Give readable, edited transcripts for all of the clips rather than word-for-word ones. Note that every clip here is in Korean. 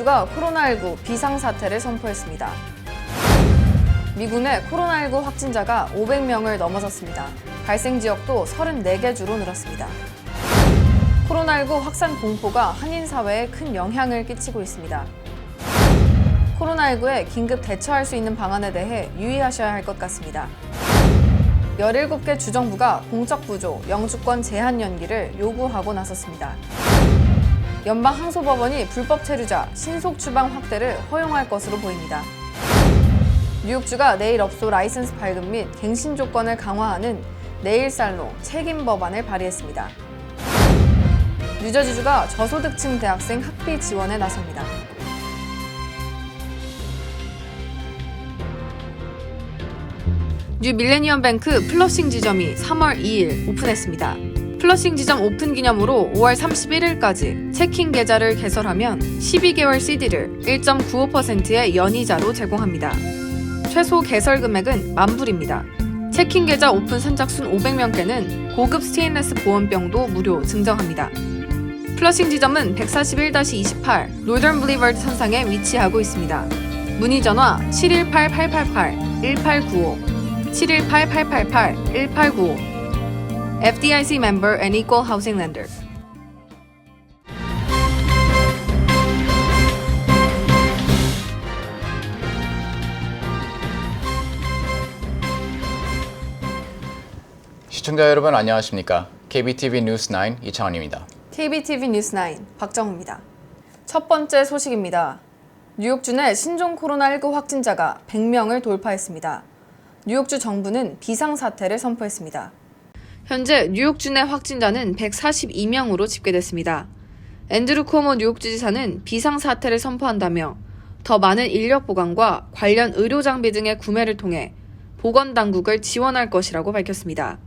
뉴욕주가 코로나19 비상사태를 선포했습니다. 미국 내 코로나19 확진자가 500명을 넘어섰습니다. 발생 지역도 34개 주로 늘었습니다. 코로나19 확산 공포가 한인 사회에 큰 영향을 끼치고 있습니다. 코로나19에 긴급 대처할 수 있는 방안에 대해 유의하셔야 할 것 같습니다. 17개 주정부가 공적 구조, 영주권 제한 연기를 요구하고 나섰습니다. 연방항소법원이 불법 체류자 신속 추방 확대를 허용할 것으로 보입니다. 뉴욕주가 내일 업소 라이선스 발급 및 갱신 조건을 강화하는 내일살로 책임 법안을 발의했습니다. 뉴저지주가 저소득층 대학생 학비 지원에 나섭니다. 뉴 밀레니엄 뱅크 플러싱 지점이 3월 2일 오픈했습니다. 플러싱 지점 오픈 기념으로 5월 31일까지 체킹 계좌를 개설하면 12개월 CD를 1.95%의 연이자로 제공합니다. 최소 개설 금액은 $10,000입니다. 체킹 계좌 오픈 선착순 500명께는 고급 스테인레스 보온병도 무료 증정합니다. 플러싱 지점은 141-28 노던 블리버드 선상에 위치하고 있습니다. 문의 전화 718-888-1895 718-888-1895 FDIC member and equal housing lender. 시청자 여러분 안녕하십니까? KBTV 뉴스9 이창원입니다. KBTV 뉴스9 박정우입니다. 첫 번째 소식입니다. 뉴욕주 내 신종 코로나19 확진자가 100명을 돌파했습니다. 뉴욕주 정부는 비상사태를 선포했습니다. 현재 뉴욕주 내 확진자는 142명으로 집계됐습니다. 앤드루 쿠오모 뉴욕주 지사는 비상사태를 선포한다며 더 많은 인력 보강과 관련 의료 장비 등의 구매를 통해 보건당국을 지원할 것이라고 밝혔습니다.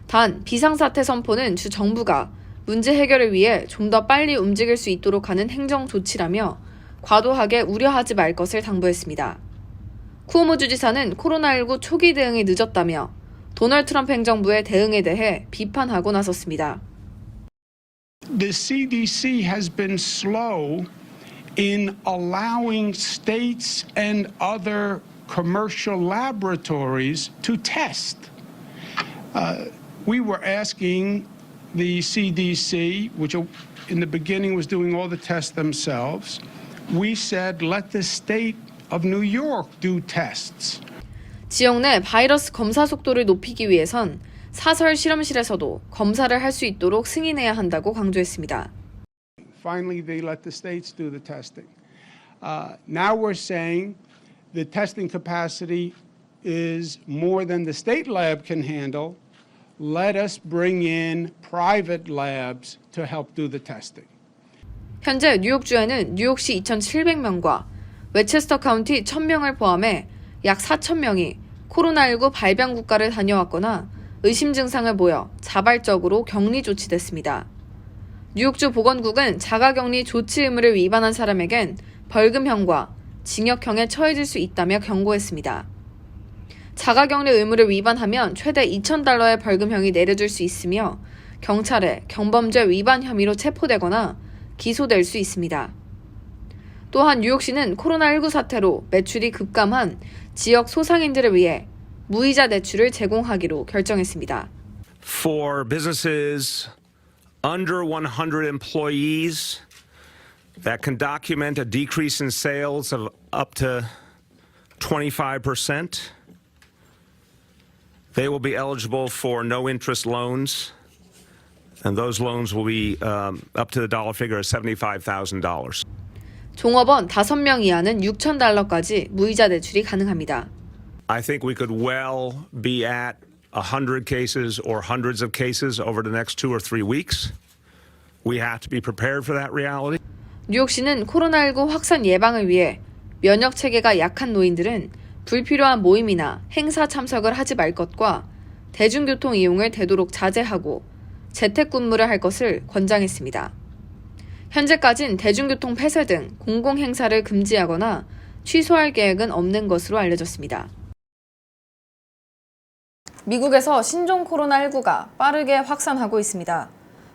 단, 비상사태 선포는 주 정부가 문제 해결을 위해 좀 더 빨리 움직일 수 있도록 하는 행정 조치라며 과도하게 우려하지 말 것을 당부했습니다. 쿠오모 주지사는 코로나19 초기 대응이 늦었다며 도널드 트럼프 행정부의 대응에 대해 비판하고 나섰습니다. The CDC has been slow in allowing states and other commercial laboratories to test. We were asking the CDC, which in the beginning was doing all the tests themselves, we said let the state of New York do tests. 지역 내 바이러스 검사 속도를 높이기 위해선 사설 실험실에서도 검사를 할 수 있도록 승인해야 한다고 강조했습니다. Finally, they let the states do the testing. Now we're saying the testing capacity is more than the state lab can handle. Let us bring in private labs to help do the testing. 현재 뉴욕주에는 뉴욕시 2,700명과 웨체스터 카운티 1,000명을 포함해 약 4,000명이 코로나19 발병 국가를 다녀왔거나 의심 증상을 보여 자발적으로 격리 조치됐습니다. 뉴욕주 보건국은 자가격리 조치 의무를 위반한 사람에겐 벌금형과 징역형에 처해질 수 있다며 경고했습니다. 자가격리 의무를 위반하면 최대 $2,000의 벌금형이 내려질 수 있으며 경찰에 경범죄 위반 혐의로 체포되거나 기소될 수 있습니다. 또한 뉴욕시는 코로나19 사태로 매출이 급감한 지역 소상인들을 위해 무이자 대출을 제공하기로 결정했습니다. For businesses under 100 employees that can document a decrease in sales of up to 25%, they will be eligible for no-interest loans, and those loans will be up to the dollar figure of $75,000. 종업원 5명 이하는 $6,000까지 무이자 대출이 가능합니다. I think we could well be at 100 cases or hundreds of cases over the next 2 or 3 weeks. We have to be prepared for that reality. 뉴욕시는 코로나19 확산 예방을 위해 면역 체계가 약한 노인들은 불필요한 모임이나 행사 참석을 하지 말 것과 대중교통 이용을 되도록 자제하고 재택근무를 할 것을 권장했습니다. 현재까진 대중교통 폐쇄 등 공공행사를 금지하거나 취소할 계획은 없는 것으로 알려졌습니다. 미국에서 신종 코로나19가 빠르게 확산하고 있습니다.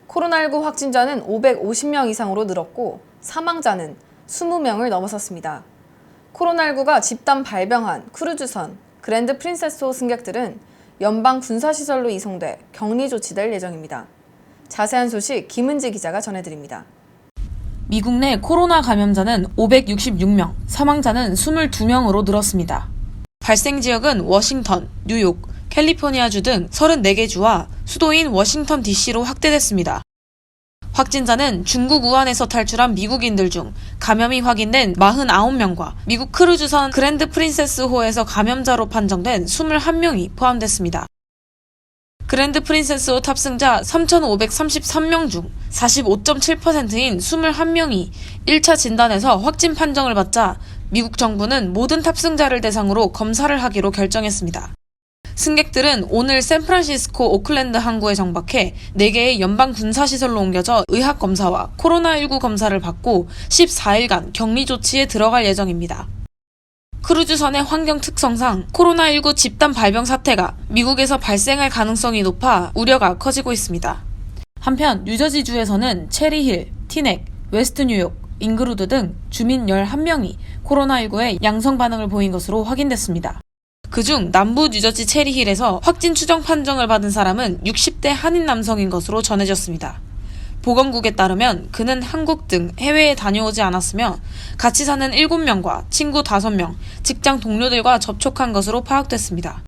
코로나19 확진자는 550명 이상으로 늘었고 사망자는 20명을 넘어섰습니다. 코로나19가 집단 발병한 크루즈선 그랜드 프린세스호 승객들은 연방 군사시설로 이송돼 격리 조치될 예정입니다. 자세한 소식 김은지 기자가 전해드립니다. 미국 내 코로나 감염자는 566명, 사망자는 22명으로 늘었습니다. 발생 지역은 워싱턴, 뉴욕, 캘리포니아주 등 34개 주와 수도인 워싱턴 DC로 확대됐습니다. 확진자는 중국 우한에서 탈출한 미국인들 중 감염이 확인된 49명과 미국 크루즈선 그랜드 프린세스호에서 감염자로 판정된 21명이 포함됐습니다. 그랜드 프린세스호 탑승자 3,533명 중 45.7%인 21명이 1차 진단에서 확진 판정을 받자 미국 정부는 모든 탑승자를 대상으로 검사를 하기로 결정했습니다. 승객들은 오늘 샌프란시스코 오클랜드 항구에 정박해 4개의 연방 군사시설로 옮겨져 의학검사와 코로나19 검사를 받고 14일간 격리 조치에 들어갈 예정입니다. 크루즈선의 환경 특성상 코로나19 집단 발병 사태가 미국에서 발생할 가능성이 높아 우려가 커지고 있습니다. 한편 뉴저지주에서는 체리힐, 티넥, 웨스트 뉴욕, 잉그루드 등 주민 11명이 코로나19에 양성 반응을 보인 것으로 확인됐습니다. 그중 남부 뉴저지 체리힐에서 확진 추정 판정을 받은 사람은 60대 한인 남성인 것으로 전해졌습니다. 보건국에 따르면 그는 한국 등 해외에 다녀오지 않았으며 같이 사는 7명과 친구 5명, 직장 동료들과 접촉한 것으로 파악됐습니다.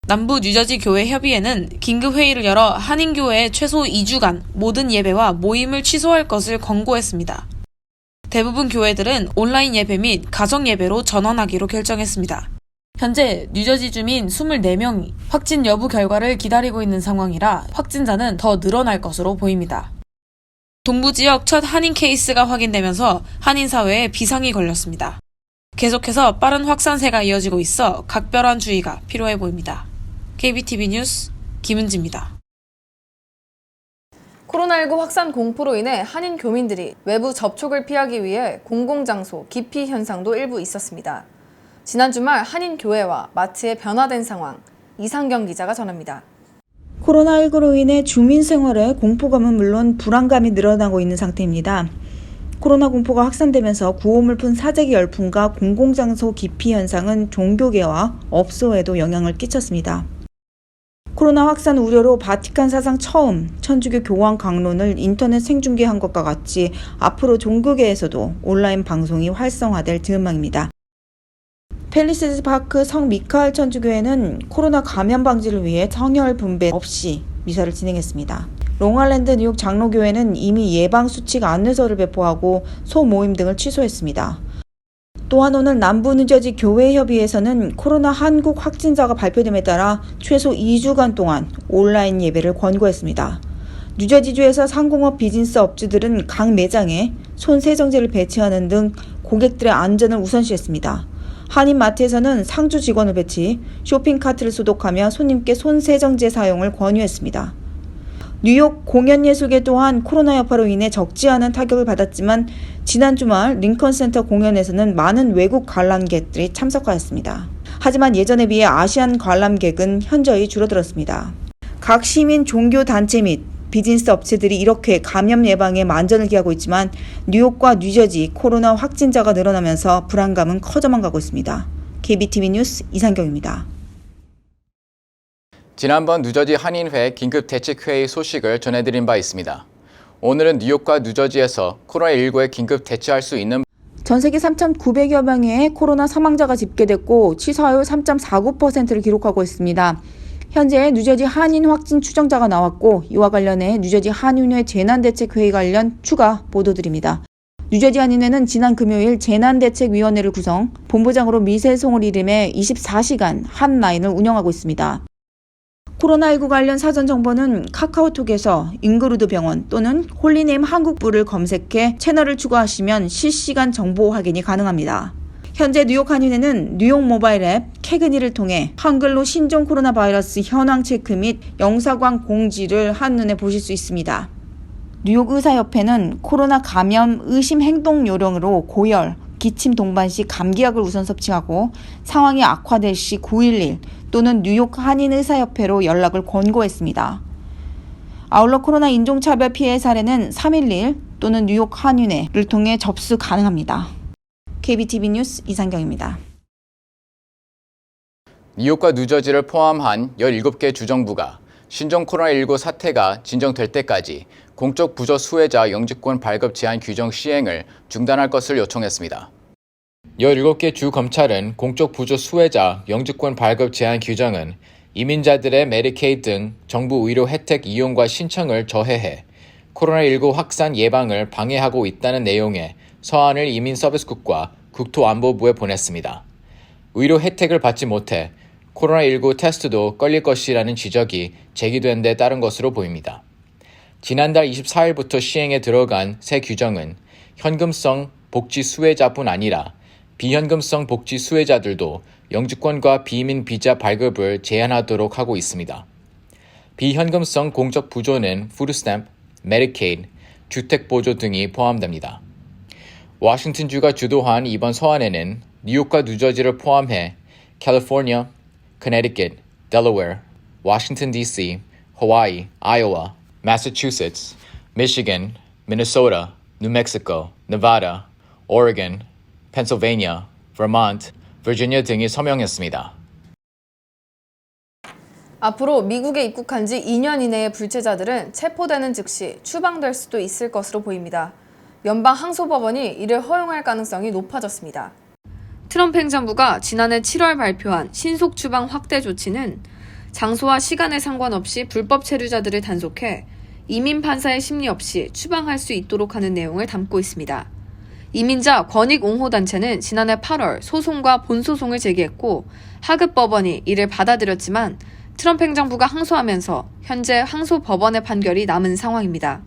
남부 뉴저지 교회 협의회는 긴급회의를 열어 한인교회에 최소 2주간 모든 예배와 모임을 취소할 것을 권고했습니다. 대부분 교회들은 온라인 예배 및 가정 예배로 전환하기로 결정했습니다. 현재 뉴저지 주민 24명이 확진 여부 결과를 기다리고 있는 상황이라 확진자는 더 늘어날 것으로 보입니다. 동부 지역 첫 한인 케이스가 확인되면서 한인 사회에 비상이 걸렸습니다. 계속해서 빠른 확산세가 이어지고 있어 각별한 주의가 필요해 보입니다. KBTV 뉴스 김은지입니다. 코로나19 확산 공포로 인해 한인 교민들이 외부 접촉을 피하기 위해 공공장소 기피 현상도 일부 있었습니다. 지난 주말 한인 교회와 마트의 변화된 상황, 이상경 기자가 전합니다. 코로나19로 인해 주민 생활에 공포감은 물론 불안감이 늘어나고 있는 상태입니다. 코로나 공포가 확산되면서 구호물 푼 사재기 열풍과 공공장소 기피 현상은 종교계와 업소에도 영향을 끼쳤습니다. 코로나 확산 우려로 바티칸 사상 처음 천주교 교황 강론을 인터넷 생중계한 것과 같이 앞으로 종교계에서도 온라인 방송이 활성화될 전망입니다. 팰리세스 파크 성 미카엘 천주교회는 코로나 감염 방지를 위해 성혈 분배 없이 미사를 진행했습니다. 롱아일랜드 뉴욕 장로교회는 이미 예방수칙 안내서를 배포하고 소모임 등을 취소했습니다. 또한 오늘 남부 뉴저지 교회협의회에서는 코로나 한국 확진자가 발표됨에 따라 최소 2주간 동안 온라인 예배를 권고했습니다. 뉴저지주에서 상공업 비즈니스 업주들은 각 매장에 손 세정제를 배치하는 등 고객들의 안전을 우선시했습니다. 한인마트에서는 상주 직원을 배치, 쇼핑카트를 소독하며 손님께 손 세정제 사용을 권유했습니다. 뉴욕 공연예술계 또한 코로나 여파로 인해 적지 않은 타격을 받았지만 지난 주말 링컨센터 공연에서는 많은 외국 관람객들이 참석하였습니다. 하지만 예전에 비해 아시안 관람객은 현저히 줄어들었습니다. 각 시민 종교단체 및 비즈니스 업체들이 이렇게 감염 예방에 만전을 기하고 있지만 뉴욕과 뉴저지 코로나 확진자가 늘어나면서 불안감은 커져만 가고 있습니다. KBTV 뉴스 이상경입니다. 지난번 뉴저지 한인회 긴급대책회의 소식을 전해드린 바 있습니다. 오늘은 뉴욕과 뉴저지에서 코로나19에 긴급 대처할 수 있는 전 세계 3,900여 명의 코로나 사망자가 집계됐고 치사율 3.49%를 기록하고 있습니다. 현재 뉴저지 한인 확진 추정자가 나왔고 이와 관련해 뉴저지 한인회 재난대책회의 관련 추가 보도드립니다. 뉴저지 한인회는 지난 금요일 재난대책위원회를 구성, 본부장으로 미세송을 이름해 24시간 한라인을 운영하고 있습니다. 코로나19 관련 사전 정보는 카카오톡에서 잉그루드 병원 또는 홀리네임 한국부를 검색해 채널을 추가하시면 실시간 정보 확인이 가능합니다. 현재 뉴욕 한인회는 뉴욕 모바일 앱 캐그니를 통해 한글로 신종 코로나 바이러스 현황 체크 및 영사관 공지를 한눈에 보실 수 있습니다. 뉴욕 의사협회는 코로나 감염 의심 행동 요령으로 고열, 기침 동반 시 감기약을 우선 섭취하고 상황이 악화될 시 911 또는 뉴욕 한인의사협회로 연락을 권고했습니다. 아울러 코로나 인종차별 피해 사례는 311 또는 뉴욕 한인회를 통해 접수 가능합니다. KBTV 뉴스 이상경입니다. 뉴욕과 뉴저지를 포함한 17개 주정부가 신종 코로나19 사태가 진정될 때까지 공적 부조 수혜자 영주권 발급 제한 규정 시행을 중단할 것을 요청했습니다. 17개 주 검찰은 공적 부조 수혜자 영주권 발급 제한 규정은 이민자들의 메디케이드 등 정부 의료 혜택 이용과 신청을 저해해 코로나19 확산 예방을 방해하고 있다는 내용의 서한을 이민서비스국과 국토안보부에 보냈습니다. 의료 혜택을 받지 못해 코로나19 테스트도 걸릴 것이라는 지적이 제기된 데 따른 것으로 보입니다. 지난달 24일부터 시행에 들어간 새 규정은 현금성 복지 수혜자뿐 아니라 비현금성 복지 수혜자들도 영주권과 비민 비자 발급을 제한하도록 하고 있습니다. 비현금성 공적 부조는 푸드스탬프, 메디케이드, 주택보조 등이 포함됩니다. 워싱턴주가 주도한 이번 서한에는 뉴욕과 뉴저지를 포함해 캘리포니아, 커네티켓, 델러웨어, 워싱턴 DC, 하와이, 아이오와, 매사추세츠, 미시건, 미네소타, 뉴멕시코, 네바다, 오레곤, 펜실베이니아, 버몬트, 버지니아 등이 서명했습니다. 앞으로 미국에 입국한 지 2년 이내의 불체자들은 체포되는 즉시 추방될 수도 있을 것으로 보입니다. 연방항소법원이 이를 허용할 가능성이 높아졌습니다. 트럼프 행정부가 지난해 7월 발표한 신속 추방 확대 조치는 장소와 시간에 상관없이 불법 체류자들을 단속해 이민 판사의 심리 없이 추방할 수 있도록 하는 내용을 담고 있습니다. 이민자 권익옹호단체는 지난해 8월 소송과 본소송을 제기했고 하급 법원이 이를 받아들였지만 트럼프 행정부가 항소하면서 현재 항소법원의 판결이 남은 상황입니다.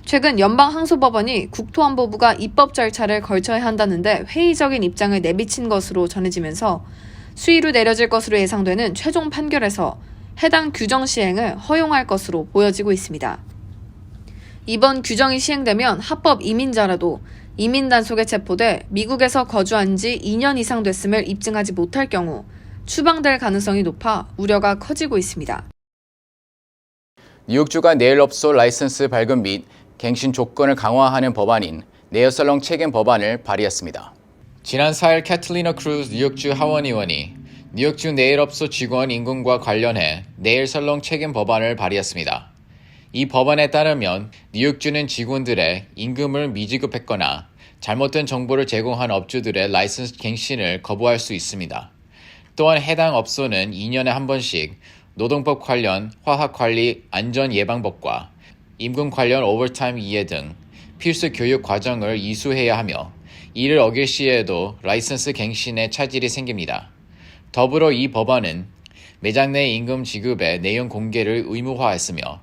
최근 연방항소법원이 국토안보부가 입법 절차를 걸쳐야 한다는데 회의적인 입장을 내비친 것으로 전해지면서 수위로 내려질 것으로 예상되는 최종 판결에서 해당 규정 시행을 허용할 것으로 보여지고 있습니다. 이번 규정이 시행되면 합법 이민자라도 이민 단속에 체포돼 미국에서 거주한 지 2년 이상 됐음을 입증하지 못할 경우 추방될 가능성이 높아 우려가 커지고 있습니다. 뉴욕주가 네일업소 라이선스 발급 및 갱신 조건을 강화하는 법안인 네일살롱 책임 법안을 발의했습니다. 지난 4일 캐틀리나 크루즈 뉴욕주 하원의원이 뉴욕주 네일업소 직원 임금과 관련해 네일살롱 책임 법안을 발의했습니다. 이 법안에 따르면 뉴욕주는 직원들의 임금을 미지급했거나 잘못된 정보를 제공한 업주들의 라이선스 갱신을 거부할 수 있습니다. 또한 해당 업소는 2년에 한 번씩 노동법 관련 화학관리 안전예방법과 임금 관련 오버타임 이해 등 필수 교육 과정을 이수해야 하며 이를 어길 시에도 라이선스 갱신의 차질이 생깁니다. 더불어 이 법안은 매장 내 임금 지급의 내용 공개를 의무화했으며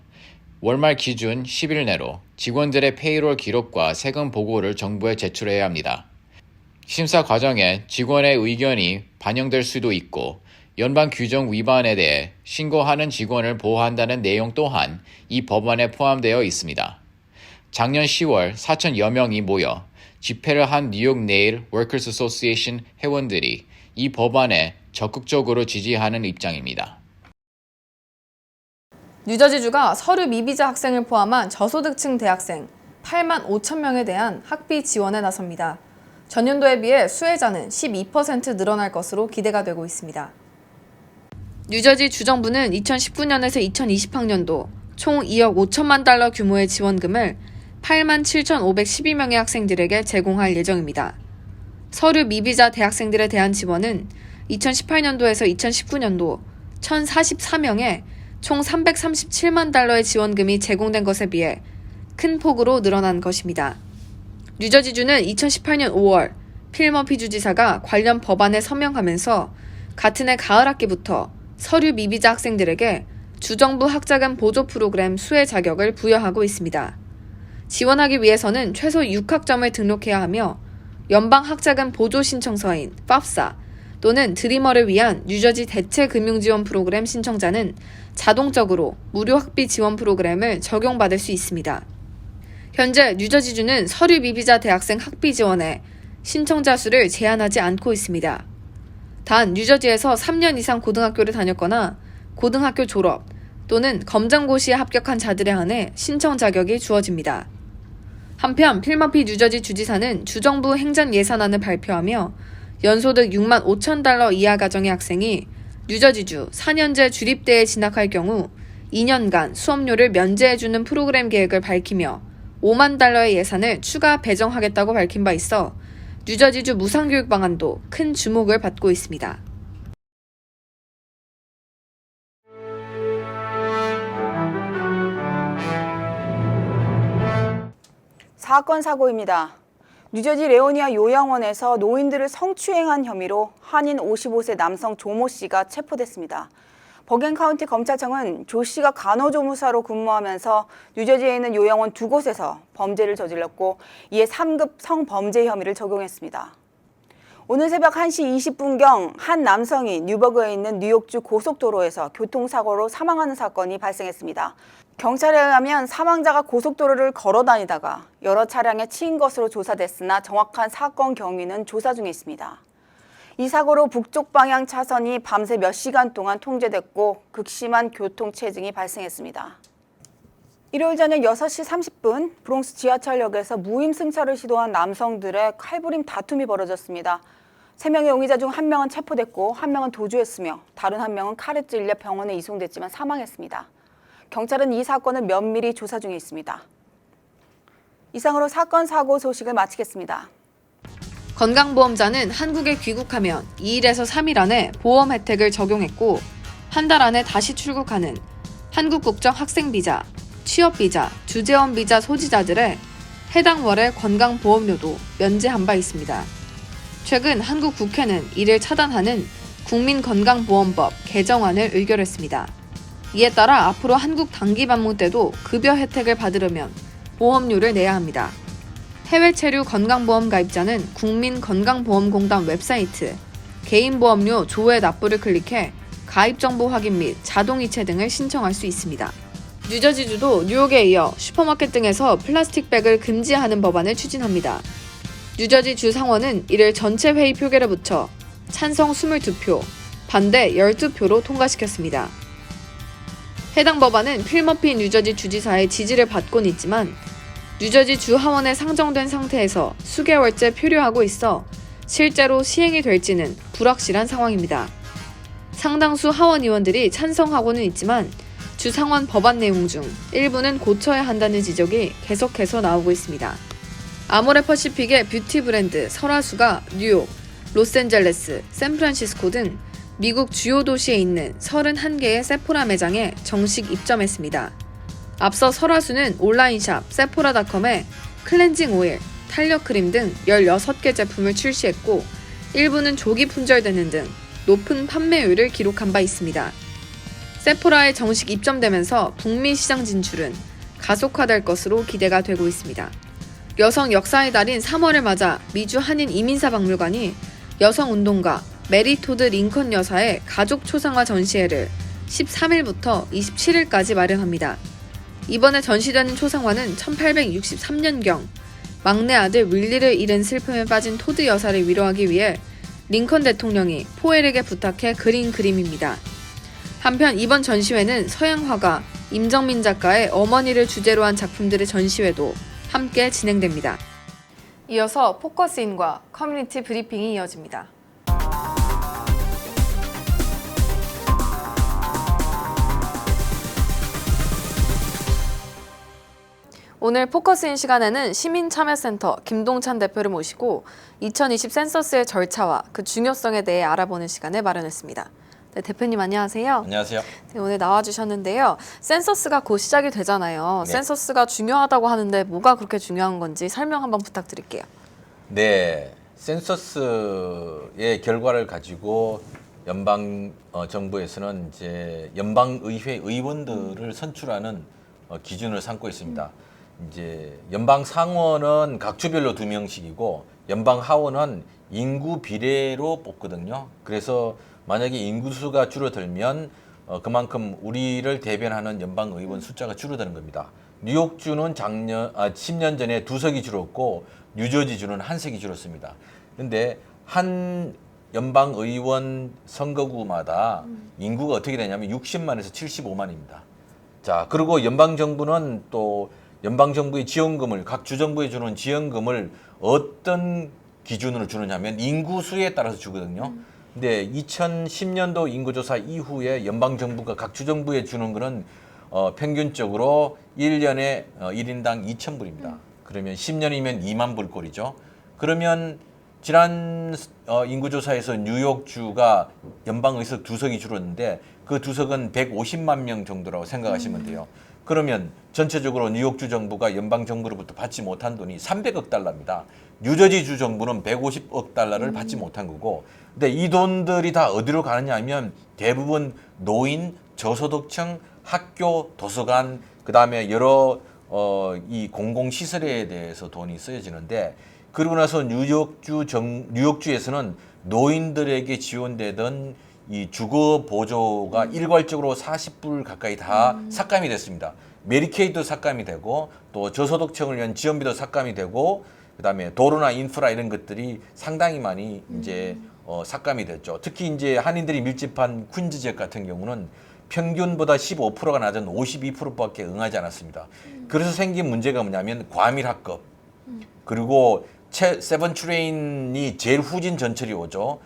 월말 기준 10일 내로 직원들의 페이롤 기록과 세금 보고를 정부에 제출해야 합니다. 심사 과정에 직원의 의견이 반영될 수도 있고 연방 규정 위반에 대해 신고하는 직원을 보호한다는 내용 또한 이 법안에 포함되어 있습니다. 작년 10월 4천여 명이 모여 집회를 한 뉴욕 네일 워커스 어소시에이션 회원들이 이 법안에 적극적으로 지지하는 입장입니다. 뉴저지주가 서류 미비자 학생을 포함한 저소득층 대학생 8만 5천 명에 대한 학비 지원에 나섭니다. 전년도에 비해 수혜자는 12% 늘어날 것으로 기대가 되고 있습니다. 뉴저지 주정부는 2019년에서 2020학년도 총 2억 5천만 달러 규모의 지원금을 8만 7,512명의 학생들에게 제공할 예정입니다. 서류 미비자 대학생들에 대한 지원은 2018년도에서 2019년도 1,044명에 총 337만 달러의 지원금이 제공된 것에 비해 큰 폭으로 늘어난 것입니다. 뉴저지주는 2018년 5월 필 머피 주지사가 관련 법안에 서명하면서 같은 해 가을 학기부터 서류 미비자 학생들에게 주정부 학자금 보조 프로그램 수혜 자격을 부여하고 있습니다. 지원하기 위해서는 최소 6학점을 등록해야 하며 연방 학자금 보조 신청서인 FAFSA 또는 드리머를 위한 뉴저지 대체 금융지원 프로그램 신청자는 자동적으로 무료 학비 지원 프로그램을 적용받을 수 있습니다. 현재 뉴저지주는 서류 미비자 대학생 학비 지원에 신청자 수를 제한하지 않고 있습니다. 단 뉴저지에서 3년 이상 고등학교를 다녔거나 고등학교 졸업 또는 검정고시에 합격한 자들에 한해 신청 자격이 주어집니다. 한편 필머피 뉴저지 주지사는 주정부 행정 예산안을 발표하며 연소득 6만 5천 달러 이하 가정의 학생이 뉴저지주 4년제 주립대에 진학할 경우 2년간 수업료를 면제해주는 프로그램 계획을 밝히며 5만 달러의 예산을 추가 배정하겠다고 밝힌 바 있어 뉴저지주 무상교육 방안도 큰 주목을 받고 있습니다. 사건 사고입니다. 뉴저지 레오니아 요양원에서 노인들을 성추행한 혐의로 한인 55세 남성 조모 씨가 체포됐습니다. 버겐 카운티 검찰청은 조 씨가 간호조무사로 근무하면서 뉴저지에 있는 요양원 2곳에서 범죄를 저질렀고 이에 3급 성범죄 혐의를 적용했습니다. 오늘 새벽 1시 20분경 한 남성이 뉴버그에 있는 뉴욕주 고속도로에서 교통사고로 사망하는 사건이 발생했습니다. 경찰에 의하면 사망자가 고속도로를 걸어 다니다가 여러 차량에 치인 것으로 조사됐으나 정확한 사건 경위는 조사 중에 있습니다. 이 사고로 북쪽 방향 차선이 밤새 몇 시간 동안 통제됐고 극심한 교통체증이 발생했습니다. 일요일 저녁 6시 30분 브롱스 지하철역에서 무임승차를 시도한 남성들의 칼부림 다툼이 벌어졌습니다. 3명의 용의자 중 1명은 체포됐고 1명은 도주했으며 다른 1명은 칼에 찔려 병원에 이송됐지만 사망했습니다. 경찰은 이 사건을 면밀히 조사 중에 있습니다. 이상으로 사건 사고 소식을 마치겠습니다. 건강보험자는 한국에 귀국하면 2일에서 3일 안에 보험 혜택을 적용했고 한 달 안에 다시 출국하는 한국 국적 학생비자, 취업비자, 주재원비자 소지자들의 해당 월의 건강보험료도 면제한 바 있습니다. 최근 한국 국회는 이를 차단하는 국민건강보험법 개정안을 의결했습니다. 이에 따라 앞으로 한국 단기 방문 때도 급여 혜택을 받으려면 보험료를 내야 합니다. 해외 체류 건강보험 가입자는 국민건강보험공단 웹사이트 개인보험료 조회 납부를 클릭해 가입정보 확인 및 자동이체 등을 신청할 수 있습니다. 뉴저지주도 뉴욕에 이어 슈퍼마켓 등에서 플라스틱백을 금지하는 법안을 추진합니다. 뉴저지 주 상원은 이를 전체 회의 표결에 붙여 찬성 22표, 반대 12표로 통과시켰습니다. 해당 법안은 필머피 뉴저지 주지사의 지지를 받고는 있지만 뉴저지 주 하원에 상정된 상태에서 수개월째 표류하고 있어 실제로 시행이 될지는 불확실한 상황입니다. 상당수 하원 의원들이 찬성하고는 있지만 주 상원 법안 내용 중 일부는 고쳐야 한다는 지적이 계속해서 나오고 있습니다. 아모레퍼시픽의 뷰티 브랜드 설화수가 뉴욕, 로스앤젤레스, 샌프란시스코 등 미국 주요 도시에 있는 31개의 세포라 매장에 정식 입점했습니다. 앞서 설화수는 온라인샵 세포라닷컴에 클렌징 오일, 탄력 크림 등 16개 제품을 출시했고 일부는 조기 품절되는 등 높은 판매율을 기록한 바 있습니다. 세포라에 정식 입점되면서 북미 시장 진출은 가속화될 것으로 기대가 되고 있습니다. 여성 역사의 달인 3월을 맞아 미주 한인 이민사 박물관이 여성운동가 메리 토드 링컨 여사의 가족 초상화 전시회를 13일부터 27일까지 마련합니다. 이번에 전시되는 초상화는 1863년경 막내 아들 윌리를 잃은 슬픔에 빠진 토드 여사를 위로하기 위해 링컨 대통령이 포엘에게 부탁해 그린 그림입니다. 한편 이번 전시회는 서양 화가 임정민 작가의 어머니를 주제로 한 작품들의 전시회도 함께 진행됩니다. 이어서 포커스인과 커뮤니티 브리핑이 이어집니다. 오늘 포커스인 시간에는 시민참여센터 김동찬 대표를 모시고 2020 센서스의 절차와 그 중요성에 대해 알아보는 시간을 마련했습니다. 네, 대표님 안녕하세요. 안녕하세요. 네, 오늘 나와주셨는데요. 센서스가 곧 시작이 되잖아요. 네. 센서스가 중요하다고 하는데 뭐가 그렇게 중요한 건지 설명 한번 부탁드릴게요. 네, 센서스의 결과를 가지고 연방 정부에서는 이제 연방의회 의원들을 선출하는 기준을 삼고 있습니다. 이제 연방 상원은 각 주별로 2명씩이고 연방 하원은 인구 비례로 뽑거든요. 그래서 만약에 인구수가 줄어들면 그만큼 우리를 대변하는 연방 의원 숫자가 줄어드는 겁니다. 뉴욕주는 10년 전에 2석이 줄었고 뉴저지주는 1석이 줄었습니다. 그런데 한 연방 의원 선거구마다 인구가 어떻게 되냐면 60만에서 75만입니다. 자, 그리고 연방 정부는 또 연방 정부의 지원금을 각 주정부에 주는 지원금을 어떤 기준으로 주느냐면 인구수에 따라서 주거든요. 근데 2010년도 인구조사 이후에 연방 정부가 각 주정부에 주는 거는 평균적으로 1년에 1인당 2,000불입니다. 그러면 10년이면 2만 불 꼴이죠. 그러면 지난 인구조사에서 뉴욕주가 연방의석 2석이 줄었는데 그 2석은 150만 명 정도라고 생각하시면 돼요. 그러면 전체적으로 뉴욕주 정부가 연방 정부로부터 받지 못한 돈이 300억 달러입니다. 뉴저지주 정부는 150억 달러를 받지 못한 거고, 근데 이 돈들이 다 어디로 가느냐 하면 대부분 노인, 저소득층, 학교, 도서관, 그 다음에 여러 이 공공시설에 대해서 돈이 쓰여지는데, 그러고 나서 뉴욕주에서는 노인들에게 지원되던 이 주거 보조가 일괄적으로 40불 가까이 다 삭감이 됐습니다. 메디케이도 삭감이 되고 또 저소득층을 위한 지원비도 삭감이 되고 그다음에 도로나 인프라 이런 것들이 상당히 많이 이제 삭감이 됐죠. 특히 이제 한인들이 밀집한 퀸즈 지역 같은 경우는 평균보다 15%가 낮은 52%밖에 응하지 않았습니다. 그래서 생긴 문제가 뭐냐면 과밀학급 그리고 세븐 트레인이 제일 후진 전철이 오죠.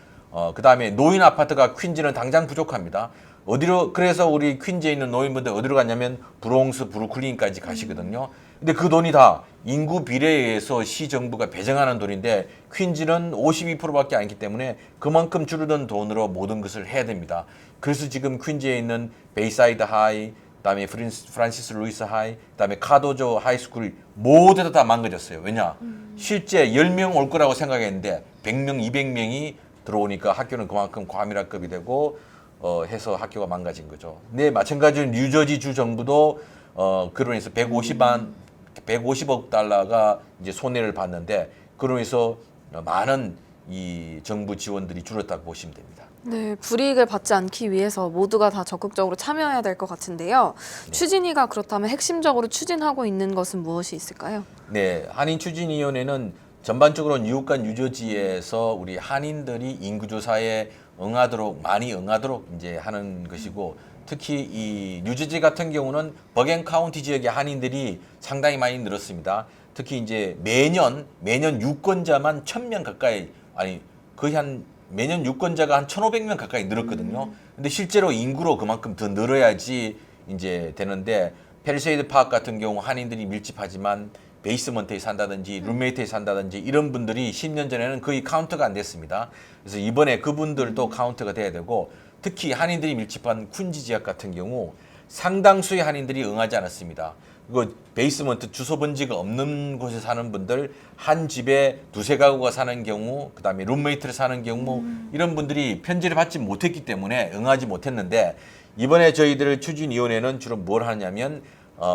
그 다음에 노인 아파트가 퀸즈는 당장 부족합니다. 어디로, 그래서 우리 퀸즈에 있는 노인분들 어디로 갔냐면 브롱스, 브루클린까지 가시거든요. 근데 그 돈이 다 인구 비례에 의해서 시 정부가 배정하는 돈인데 퀸즈는 52%밖에 안 있기 때문에 그만큼 줄어든 돈으로 모든 것을 해야 됩니다. 그래서 지금 퀸즈에 있는 베이사이드 하이, 그다음에 프란시스 루이스 하이, 그다음에 카도조 하이스쿨 모두 다 망가졌어요. 왜냐? 실제 10명 올 거라고 생각했는데 100명, 200명이 들어오니까 학교는 그만큼 과밀학급이 되고 해서 학교가 망가진 거죠. 네, 마찬가지로 뉴저지 주 정부도 그로 인해서 150억 달러가 이제 손해를 봤는데 그로 인해서 많은 이 정부 지원들이 줄었다고 보시면 됩니다. 네, 불이익을 받지 않기 위해서 모두가 다 적극적으로 참여해야 될 것 같은데요. 네. 추진위가 그렇다면 핵심적으로 추진하고 있는 것은 무엇이 있을까요? 네, 한인추진위원회는 전반적으로 뉴욕과 뉴저지에서 우리 한인들이 인구조사에 많이 응하도록 이제 하는 것이고, 특히 이 뉴저지 같은 경우는 버겐 카운티 지역의 한인들이 상당히 많이 늘었습니다. 특히 이제 매년 유권자만 1,000명 가까이, 아니 거의 매년 유권자가 한 1,500명 가까이 늘었거든요. 근데 실제로 인구로 그만큼 더 늘어야지 이제 되는데, 펠세이드 파크 같은 경우 한인들이 밀집하지만 베이스먼트에 산다든지 룸메이트에 산다든지 이런 분들이 10년 전에는 거의 카운트가 안 됐습니다. 그래서 이번에 그분들도 카운트가 돼야 되고, 특히 한인들이 밀집한 퀸즈 지역 같은 경우 상당수의 한인들이 응하지 않았습니다. 그 베이스먼트 주소 번지가 없는 곳에 사는 분들, 한 집에 2-3가구가 사는 경우, 그다음에 룸메이트를 사는 경우, 이런 분들이 편지를 받지 못했기 때문에 응하지 못했는데, 이번에 저희들 추진위원회는 주로 뭘 하냐면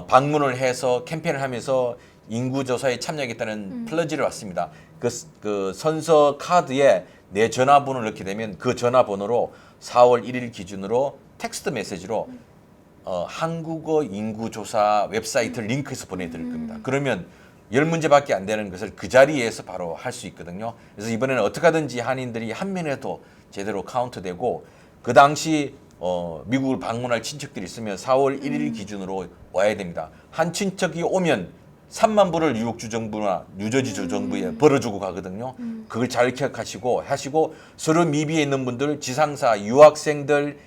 방문을 해서 캠페인을 하면서 인구조사에 참여하겠다는 플러지를 왔습니다. 그 선서 카드에 내 전화번호를 넣게 되면 그 전화번호로 4월 1일 기준으로 텍스트 메시지로 한국어 인구조사 웹사이트를 링크해서 보내드릴 겁니다. 그러면 10문제밖에 안 되는 것을 그 자리에서 바로 할 수 있거든요. 그래서 이번에는 어떻게 하든지 한인들이 한 면에도 제대로 카운트되고, 그 당시 미국을 방문할 친척들이 있으면 4월 1일 기준으로 와야 됩니다. 한 친척이 오면 3만 불을 뉴욕주 정부나 뉴저지 주 정부에 벌어주고 가거든요. 그걸 잘 기억하시고 서로 미비에 있는 분들, 지상사, 유학생들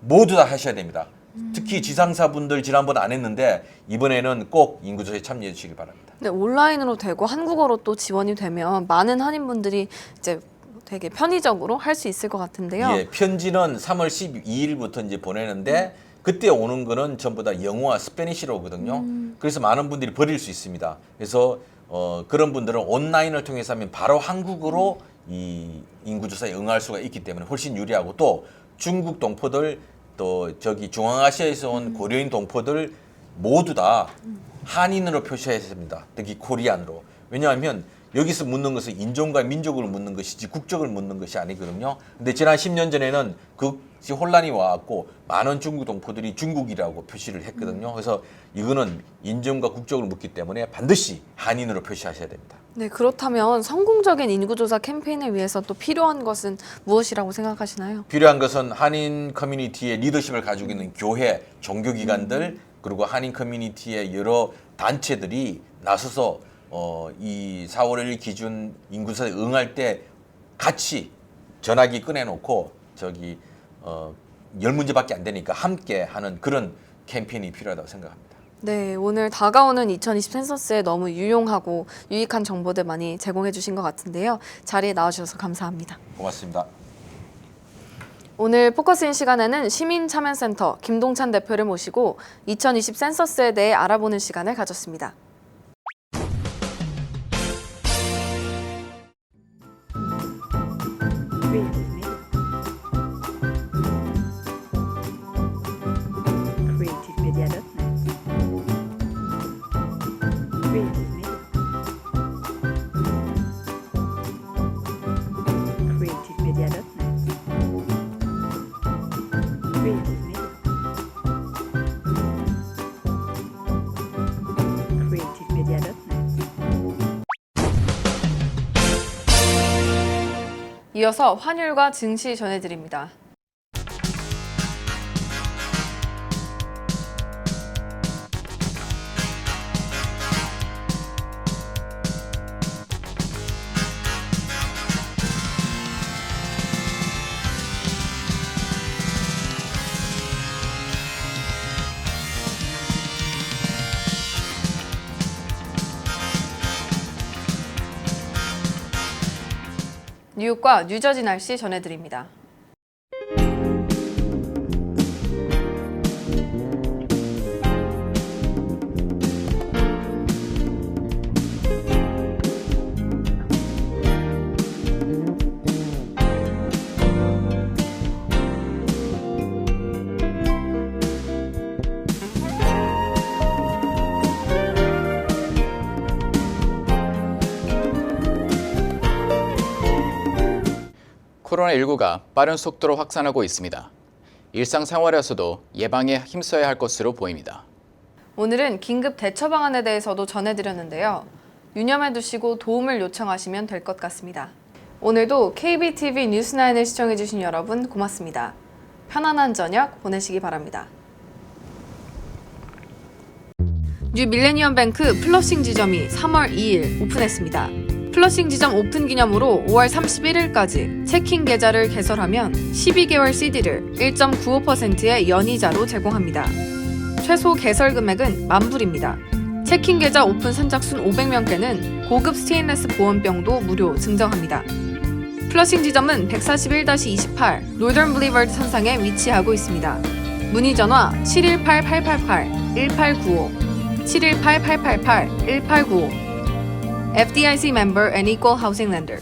모두 다 하셔야 됩니다. 특히 지상사분들 지난번 안 했는데 이번에는 꼭 인구조사에 참여해 주시기 바랍니다. 네, 온라인으로 되고 한국어로 또 지원이 되면 많은 한인분들이 이제 되게 편의적으로 할 수 있을 것 같은데요. 예, 편지는 3월 12일부터 이제 보내는데 그때 오는 거는 전부 다 영어와 스페니쉬로 오거든요. 그래서 많은 분들이 버릴 수 있습니다. 그래서 그런 분들은 온라인을 통해서 하면 바로 한국어로 이 인구조사에 응할 수가 있기 때문에 훨씬 유리하고, 또 중국 동포들, 또 저기 중앙아시아에서 온 고려인 동포들 모두 다 한인으로 표시해야 됩니다. 특히 코리안으로. 왜냐하면 여기서 묻는 것은 인종과 민족을 묻는 것이지 국적을 묻는 것이 아니거든요. 근데 지난 10년 전에는 그것이 혼란이 와갖고 많은 중국 동포들이 중국이라고 표시를 했거든요. 그래서 이거는 인종과 국적을 묻기 때문에 반드시 한인으로 표시하셔야 됩니다. 네, 그렇다면 성공적인 인구조사 캠페인을 위해서 또 필요한 것은 무엇이라고 생각하시나요? 필요한 것은 한인 커뮤니티의 리더십을 가지고 있는 교회, 종교기관들, 그리고 한인 커뮤니티의 여러 단체들이 나서서 이 4월 1일 기준 인구수에 응할 때 같이 전화기 꺼내놓고 열 문제밖에 안 되니까 함께 하는 그런 캠페인이 필요하다고 생각합니다. 네, 오늘 다가오는 2020 센서스에 너무 유용하고 유익한 정보들 많이 제공해 주신 것 같은데요. 자리에 나와주셔서 감사합니다. 고맙습니다. 오늘 포커스인 시간에는 시민참여센터 김동찬 대표를 모시고 2020 센서스에 대해 알아보는 시간을 가졌습니다. 이어서 환율과 증시 전해드립니다. 뉴욕과 뉴저지 날씨 전해드립니다. 코로나19가 빠른 속도로 확산하고 있습니다. 일상생활에서도 예방에 힘써야 할 것으로 보입니다. 오늘은 긴급 대처 방안에 대해서도 전해드렸는데요. 유념해 두시고 도움을 요청하시면 될 것 같습니다. 오늘도 KBTV 뉴스9을 시청해주신 여러분 고맙습니다. 편안한 저녁 보내시기 바랍니다. 뉴 밀레니엄 뱅크 플러싱 지점이 3월 2일 오픈했습니다. 플러싱 지점 오픈 기념으로 5월 31일까지 체킹 계좌를 개설하면 12개월 CD를 1.95%의 연이자로 제공합니다. 최소 개설 금액은 $10,000입니다. 체킹 계좌 오픈 선착순 500명께는 고급 스테인레스 보온병도 무료 증정합니다. 플러싱 지점은 141-28 노던 블리버드 선상에 위치하고 있습니다. 문의 전화 718-888-1895 718-888-1895 FDIC member and equal housing lender.